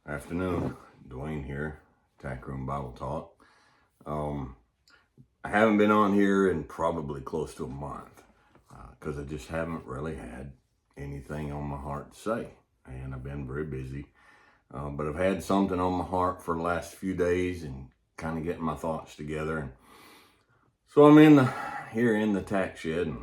Afternoon, Dwayne here, Tack Room Bible Talk. I haven't been on here in probably close to a month because I just haven't really had anything on my heart to say, and I've been very busy. But I've had something on my heart for the last few days and kind of getting my thoughts together. And so I'm here in the tack shed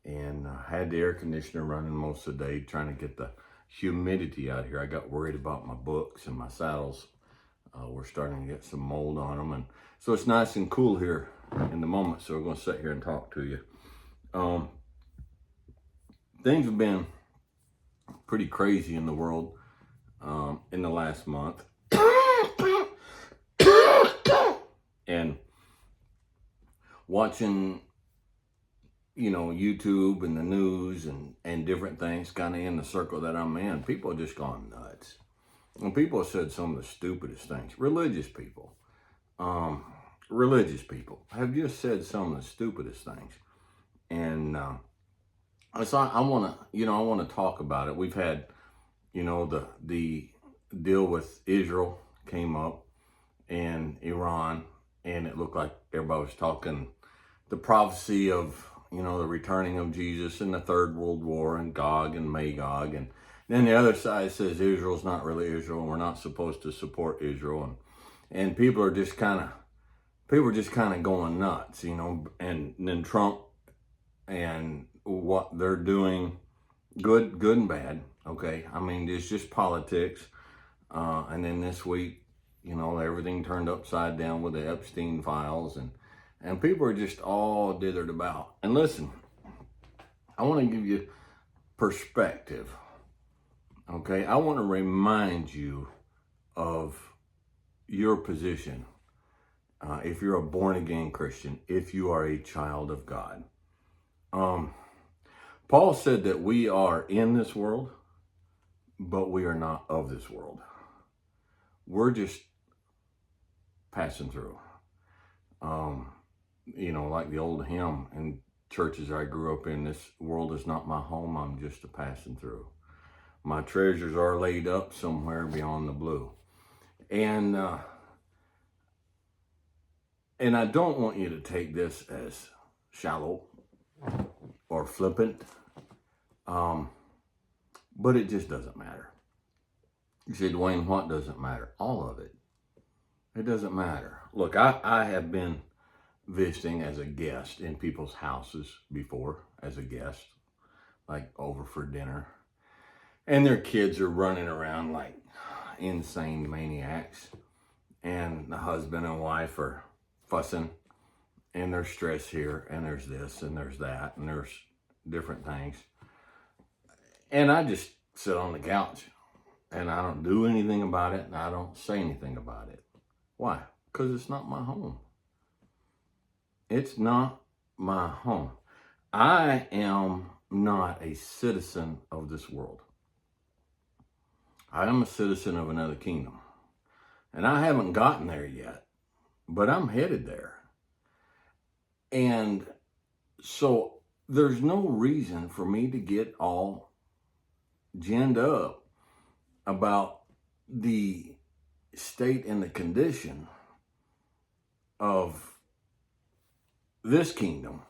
and had the air conditioner running most of the day trying to get the humidity out here. I got worried about my books and my saddles. We're starting to get some mold on them, and so it's nice and cool here in the moment. So we're going to sit here and talk to you. Things have been pretty crazy in the world in the last month, and watching YouTube and the news and different things kind of in the circle that I'm in, people are just gone nuts. And people have said some of the stupidest things. Religious people have just said some of the stupidest things. And so I want to talk about it. We've had, the deal with Israel came up and Iran, and it looked like everybody was talking the prophecy of the returning of Jesus in the Third World War and Gog and Magog. And then the other side says Israel's not really Israel and we're not supposed to support Israel. And people are just kind of going nuts, and then Trump and what they're doing, good and bad. Okay. I mean, it's just politics. And then this week, everything turned upside down with the Epstein files, and people are just all dithered about. And listen, I want to give you perspective, okay? I want to remind you of your position. If you're a born-again Christian, if you are a child of God. Paul said that we are in this world, but we are not of this world. We're just passing through. Like the old hymn in churches I grew up in, this world is not my home, I'm just a passing through. My treasures are laid up somewhere beyond the blue. And I don't want you to take this as shallow or flippant, but it just doesn't matter. You say, Dwayne, what doesn't matter? All of it. It doesn't matter. Look, I have been visiting as a guest in people's houses before, as a guest, like over for dinner. And their kids are running around like insane maniacs. And the husband and wife are fussing. And there's stress here, and there's this, and there's that, and there's different things. And I just sit on the couch, and I don't do anything about it, and I don't say anything about it. Why? Because it's not my home. It's not my home. I am not a citizen of this world. I am a citizen of another kingdom. And I haven't gotten there yet, but I'm headed there. And so there's no reason for me to get all ginned up about the state and the condition of this kingdom,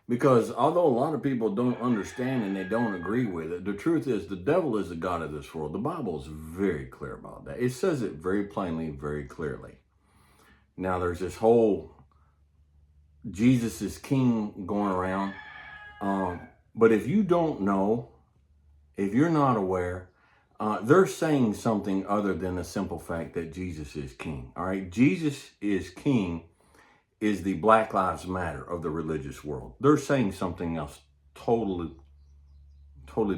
because although a lot of people don't understand and they don't agree with it, the truth is the devil is the god of this world. The Bible is very clear about that. It says it very plainly, very clearly. Now there's this whole Jesus is king going around, but if you don't know, if you're not aware, they're saying something other than the simple fact that Jesus is king. All right, Jesus is king is the Black Lives Matter of the religious world. They're saying something else totally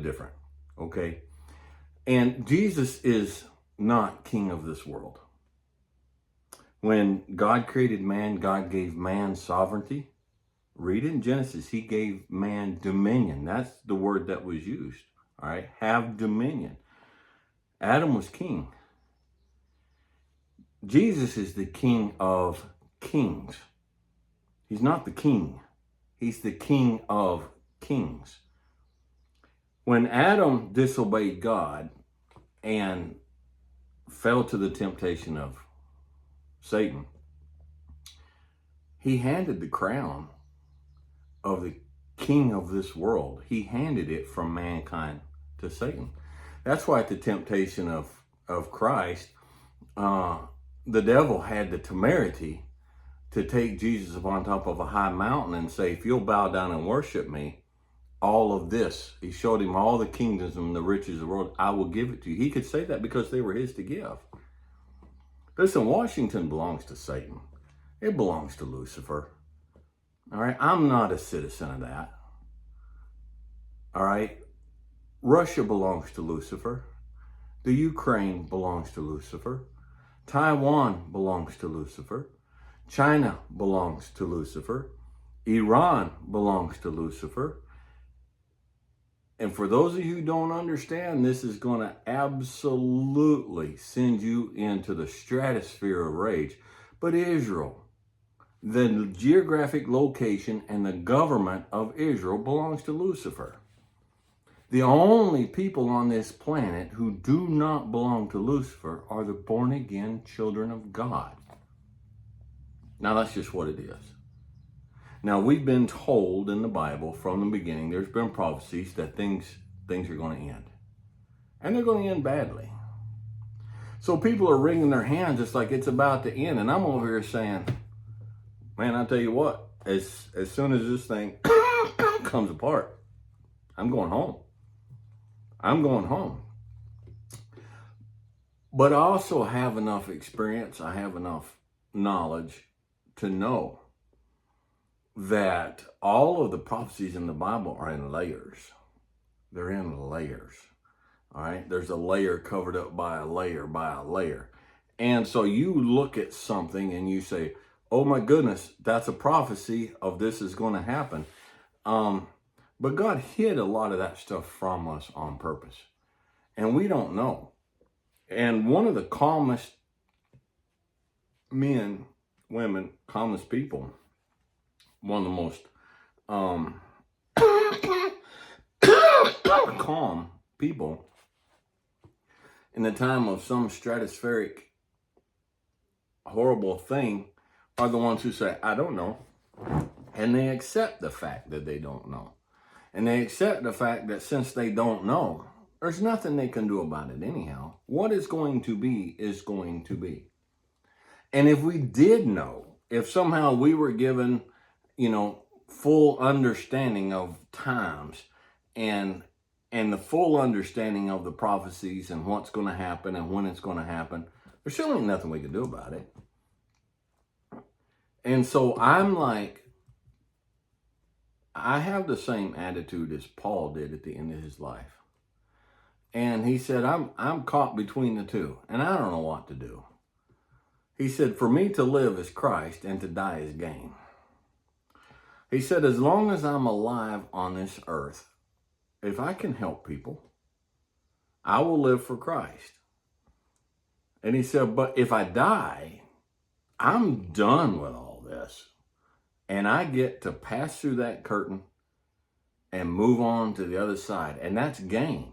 different, okay? And Jesus is not king of this world. When God created man, God gave man sovereignty. Read it in Genesis, he gave man dominion. That's the word that was used, all right? Have dominion. Adam was king. Jesus is the king of kings. He's not the king. He's the king of kings. When Adam disobeyed God and fell to the temptation of Satan, he handed the crown of the king of this world. He handed it from mankind to Satan. That's why at the temptation of Christ, the devil had the temerity to take Jesus up on top of a high mountain and say, if you'll bow down and worship me, all of this, he showed him all the kingdoms and the riches of the world, I will give it to you. He could say that because they were his to give. Listen, Washington belongs to Satan. It belongs to Lucifer. All right, I'm not a citizen of that. All right, Russia belongs to Lucifer. The Ukraine belongs to Lucifer. Taiwan belongs to Lucifer. China belongs to Lucifer. Iran belongs to Lucifer. And for those of you who don't understand, this is going to absolutely send you into the stratosphere of rage. But Israel, the geographic location and the government of Israel belongs to Lucifer. The only people on this planet who do not belong to Lucifer are the born-again children of God. Now, that's just what it is. Now, we've been told in the Bible from the beginning, there's been prophecies that things are going to end. And they're going to end badly. So people are wringing their hands just like it's about to end. And I'm over here saying, man, I'll tell you what, as soon as this thing comes apart, I'm going home. I'm going home. But I also have enough experience, I have enough knowledge to know that all of the prophecies in the Bible are in layers. They're in layers. All right? There's a layer covered up by a layer by a layer. And so you look at something and you say, oh my goodness, that's a prophecy of this is going to happen. But God hid a lot of that stuff from us on purpose. And we don't know. And one of the calmest men, women, calmest people, one of the most calm people in the time of some stratospheric horrible thing are the ones who say, I don't know. And they accept the fact that they don't know. And they accept the fact that since they don't know, there's nothing they can do about it anyhow. What is going to be is going to be. And if we did know, if somehow we were given, full understanding of times and the full understanding of the prophecies and what's going to happen and when it's going to happen, there's certainly nothing we can do about it. And so I'm like, I have the same attitude as Paul did at the end of his life. And he said, I'm caught between the two, and I don't know what to do. He said, for me to live is Christ and to die is gain. He said, as long as I'm alive on this earth, if I can help people, I will live for Christ. And he said, but if I die, I'm done with all this. And I get to pass through that curtain and move on to the other side. And that's gain.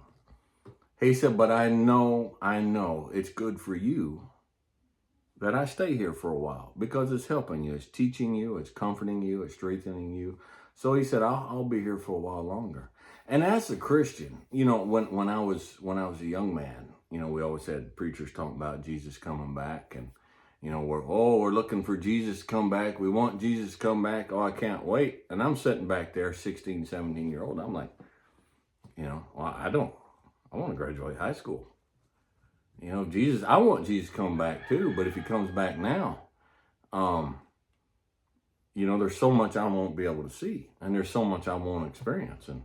He said, but I know it's good for you that I stay here for a while because it's helping you, it's teaching you, it's comforting you, it's strengthening you. So he said, I'll be here for a while longer. And as a Christian, when I was a young man, we always had preachers talking about Jesus coming back, and we're looking for Jesus to come back. We want Jesus to come back. Oh, I can't wait. And I'm sitting back there, 16, 17-year-old. I'm like, I want to graduate high school. Jesus, I want Jesus to come back too. But if he comes back now, there's so much I won't be able to see, and there's so much I won't experience, and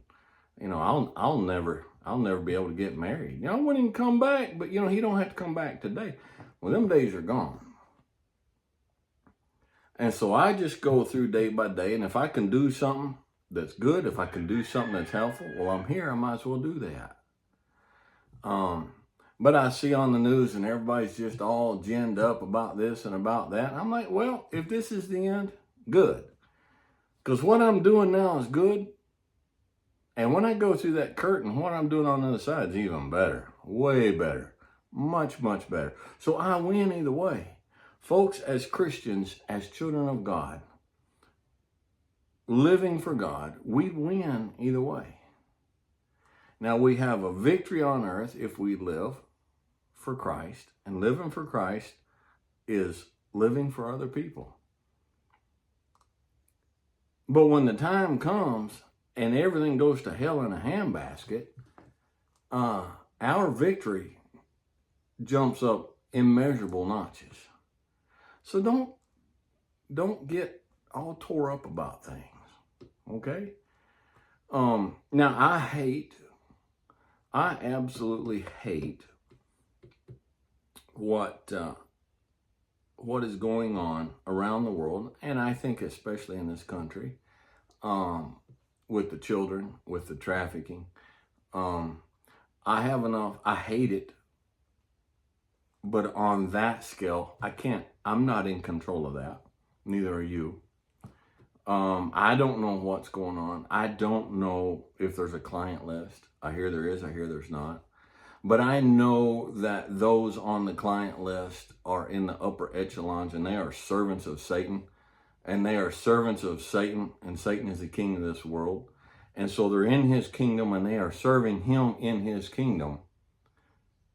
I'll never be able to get married. I want him to come back, but he don't have to come back today. Well, them days are gone. And so I just go through day by day, and if I can do something that's good, if I can do something that's helpful, well, I'm here, I might as well do that. But I see on the news and everybody's just all ginned up about this and about that. I'm like, well, if this is the end, good. Because what I'm doing now is good. And when I go through that curtain, what I'm doing on the other side is even better, way better. Much, much better. So I win either way. Folks, as Christians, as children of God, living for God, we win either way. Now, we have a victory on earth if we live for Christ, and living for Christ is living for other people. But when the time comes and everything goes to hell in a handbasket, our victory jumps up immeasurable notches. So don't get all tore up about things, okay? Now I absolutely hate what is going on around the world, and I think especially in this country, with the children, with the trafficking. I hate it, but on that scale, I'm not in control of that. Neither are you. I don't know what's going on. I don't know if there's a client list. I hear there is, I hear there's not. But I know that those on the client list are in the upper echelons, and they are servants of Satan. And they are servants of Satan, and Satan is the king of this world. And so they're in his kingdom, and they are serving him in his kingdom.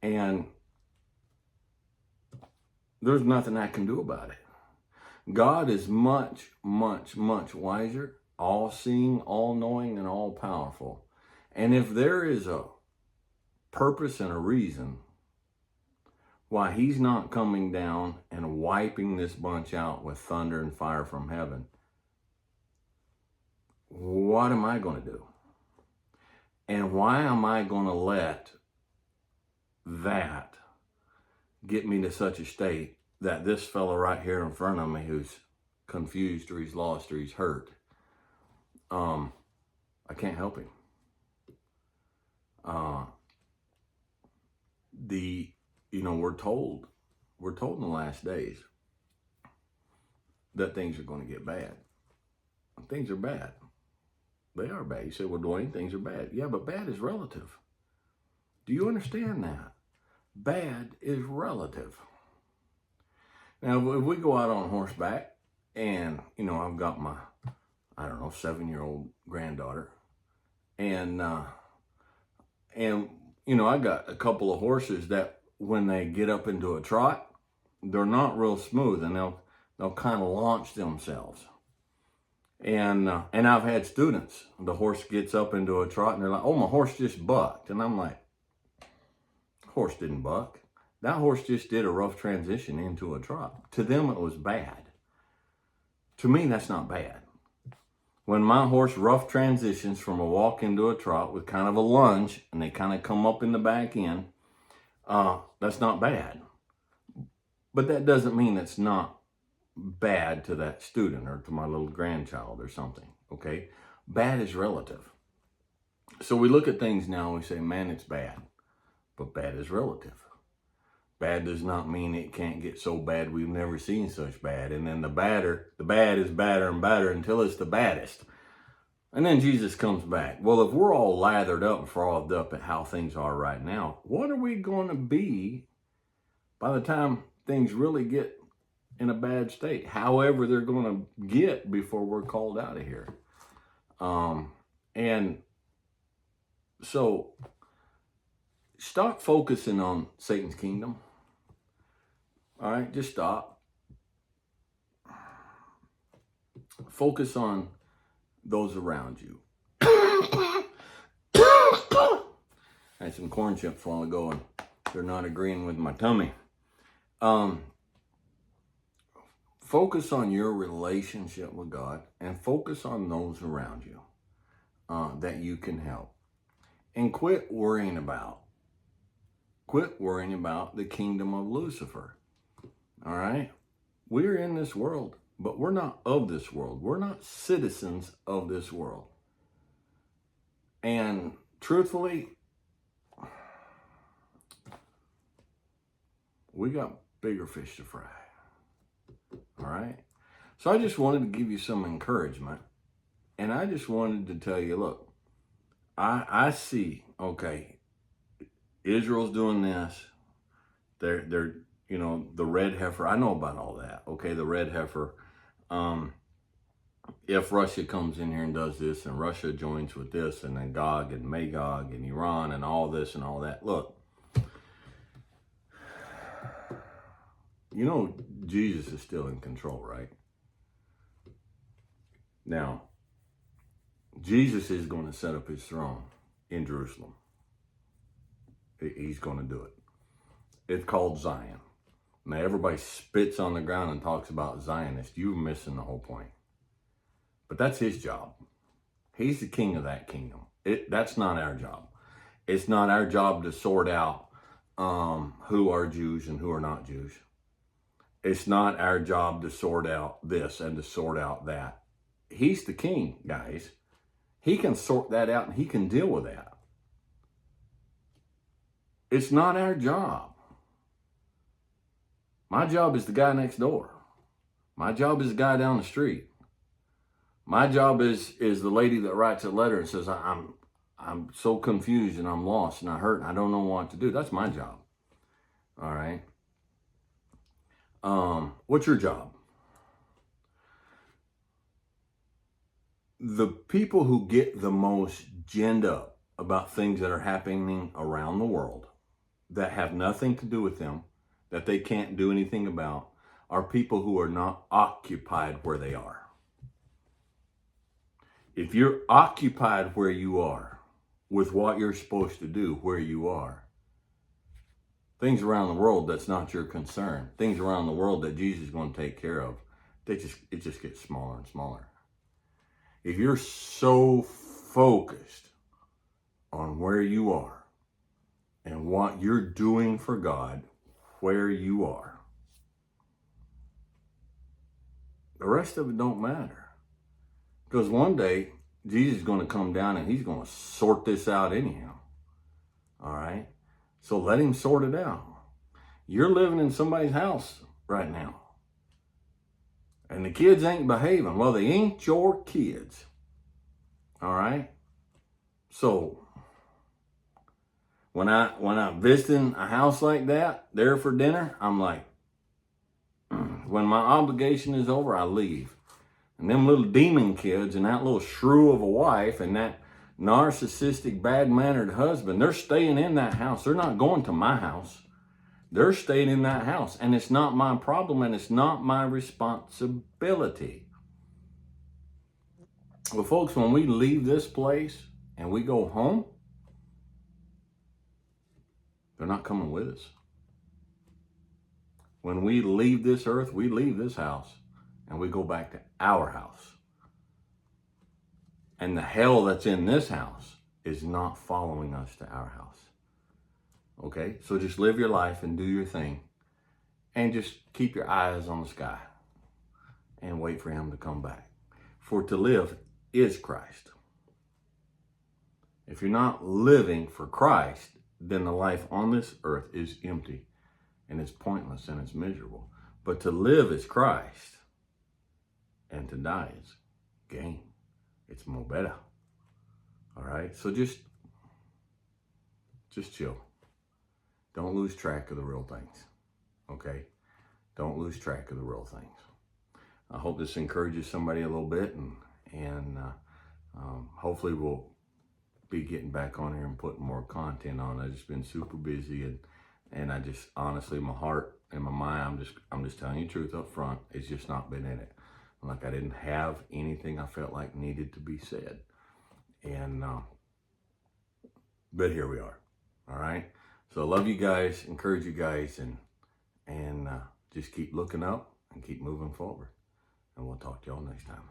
And there's nothing I can do about it. God is much, much, much wiser, all-seeing, all-knowing, and all-powerful. And if there is a purpose and a reason why he's not coming down and wiping this bunch out with thunder and fire from heaven, what am I going to do? And why am I going to let that get me to such a state that this fellow right here in front of me who's confused or he's lost or he's hurt, I can't help him. We're told in the last days that things are going to get bad. Things are bad. They are bad. You say, well, Dwayne, things are bad. Yeah, but bad is relative. Do you understand that? Bad is relative. Now, if we go out on horseback and, I've got my, 7-year-old granddaughter, and I got a couple of horses that when they get up into a trot, they're not real smooth, and they'll kind of launch themselves. And I've had students, the horse gets up into a trot and they're like, oh, my horse just bucked. And I'm like, horse didn't buck. That horse just did a rough transition into a trot. To them, it was bad. To me, that's not bad. When my horse rough transitions from a walk into a trot with kind of a lunge and they kind of come up in the back end, that's not bad. But that doesn't mean it's not bad to that student or to my little grandchild or something, okay? Bad is relative. So we look at things now and we say, man, it's bad. But bad is relative. Bad does not mean it can't get so bad we've never seen such bad. And then the bad is badder and badder until it's the baddest. And then Jesus comes back. Well, if we're all lathered up and frothed up at how things are right now, what are we going to be by the time things really get in a bad state? However they're going to get before we're called out of here. And so stop focusing on Satan's kingdom. All right, just stop. Focus on those around you. I had some corn chips a while ago and they're not agreeing with my tummy. Focus on your relationship with God and focus on those around you that you can help. And quit worrying about the kingdom of Lucifer. All right? We're in this world, but we're not of this world. We're not citizens of this world. And truthfully, we got bigger fish to fry. All right? So I just wanted to give you some encouragement. And I just wanted to tell you, look, I see, okay, Israel's doing this. They're the red heifer. I know about all that. Okay, the red heifer. If Russia comes in here and does this, and Russia joins with this, and then Gog and Magog and Iran and all this and all that. Look, Jesus is still in control, right? Now, Jesus is going to set up his throne in Jerusalem. He's going to do it. It's called Zion. Now, everybody spits on the ground and talks about Zionists. You're missing the whole point. But that's his job. He's the king of that kingdom. That's not our job. It's not our job to sort out who are Jews and who are not Jews. It's not our job to sort out this and to sort out that. He's the king, guys. He can sort that out and he can deal with that. It's not our job. My job is the guy next door. My job is the guy down the street. My job is the lady that writes a letter and says, I'm so confused and I'm lost and I hurt and I don't know what to do. That's my job. All right. What's your job? The people who get the most ginned up about things that are happening around the world that have nothing to do with them, that they can't do anything about, are people who are not occupied where they are. If you're occupied where you are with what you're supposed to do where you are, things around the world that's not your concern, things around the world that Jesus is going to take care of, it just gets smaller and smaller. If you're so focused on where you are and what you're doing for God where you are, the rest of it don't matter. Because one day, Jesus is going to come down and he's going to sort this out anyhow. All right? So let him sort it out. You're living in somebody's house right now. And the kids ain't behaving. Well, they ain't your kids. All right? So when I'm visiting a house like that, there for dinner, I'm like, when my obligation is over, I leave. And them little demon kids and that little shrew of a wife and that narcissistic, bad-mannered husband, they're staying in that house. They're not going to my house. They're staying in that house. And it's not my problem and it's not my responsibility. Well, folks, when we leave this place and we go home, they're not coming with us. When we leave this earth, we leave this house and we go back to our house. And the hell that's in this house is not following us to our house. Okay? So just live your life and do your thing. And just keep your eyes on the sky. And wait for him to come back. For to live is Christ. If you're not living for Christ, then the life on this earth is empty. And it's pointless and it's miserable. But to live is Christ. And to die is gain. It's more better. All right? So just chill. Don't lose track of the real things. Okay? Don't lose track of the real things. I hope this encourages somebody a little bit. And hopefully we'll be getting back on here and putting more content on. I've just been super busy. And I just, honestly, my heart and my mind, I'm just telling you the truth up front. It's just not been in it. Like I didn't have anything I felt like needed to be said. And, but here we are. All right. So I love you guys, encourage you guys, and just keep looking up and keep moving forward. And we'll talk to y'all next time.